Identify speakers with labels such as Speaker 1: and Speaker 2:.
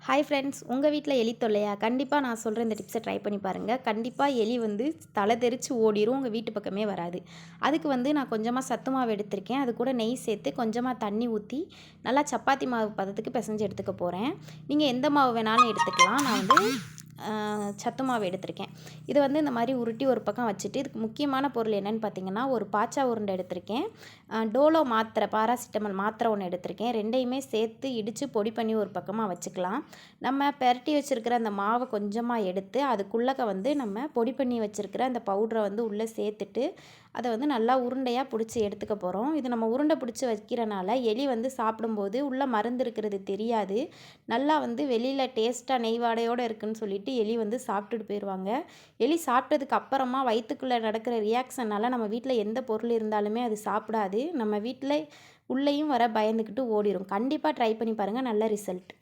Speaker 1: Hi friends, உங்கள் வீட்டில் எலி தொல்லையா? கண்டிப்பாக நான் சொல்கிற இந்த டிப்ஸை ட்ரை பண்ணி பாருங்கள். கண்டிப்பாக எலி தலை தெறிச்சு ஓடிரும், உங்கள் வீட்டு பக்கமே வராது. அதுக்கு நான் கொஞ்சமாக சத்து மாவு எடுத்திருக்கேன். அது கூட நெய் சேர்த்து கொஞ்சமாக தண்ணி ஊற்றி நல்லா சப்பாத்தி மாவு பதத்துக்கு பிசைஞ்சு எடுத்துக்க போகிறேன். நீங்கள் எந்த மாவு வேணாலும் எடுத்துக்கலாம். நான் சத்து மாவு எடுத்திருக்கேன். இதை இந்த மாதிரி உருட்டி ஒரு பக்கம் வச்சுட்டு, இதுக்கு முக்கியமான பொருள் என்னென்னு பார்த்தீங்கன்னா, ஒரு பாச்சா உருண்டை எடுத்திருக்கேன். டோலோ மாத்திரை, பாராசிட்டமல் மாத்திரை ஒன்று எடுத்திருக்கேன். ரெண்டையுமே சேர்த்து இடித்து பொடி பண்ணி ஒரு பக்கமாக வச்சுக்கலாம். நம்ம பெரட்டி வச்சுருக்கிற அந்த மாவை கொஞ்சமாக எடுத்து அதுக்குள்ளக்க நம்ம பொடி பண்ணி வச்சுருக்கிற அந்த பவுடரை உள்ளே சேர்த்துட்டு அதை நல்லா உருண்டையாக பிடிச்சி எடுத்துக்க போகிறோம். இது நம்ம உருண்டை பிடிச்சி வைக்கிறனால எலி சாப்பிடும்போது உள்ளே மருந்து இருக்கிறது தெரியாது. நல்லா வெளியில் டேஸ்ட்டாக நெய் வாடையோடு இருக்குதுன்னு சொல்லிட்டு எலி சாப்பிட்டுட்டு போயிடுவாங்க. எலி சாப்பிட்டதுக்கு அப்புறமா வயிற்றுக்குள்ளே நடக்கிற ரியாக்ஷனால் நம்ம வீட்டில் எந்த பொருள் இருந்தாலுமே அது சாப்பிடாது. நம்ம வீட்டில் உள்ளேயும் வர பயந்துக்கிட்டு ஓடிடும். கண்டிப்பாக ட்ரை பண்ணி பாருங்கள், நல்ல ரிசல்ட்.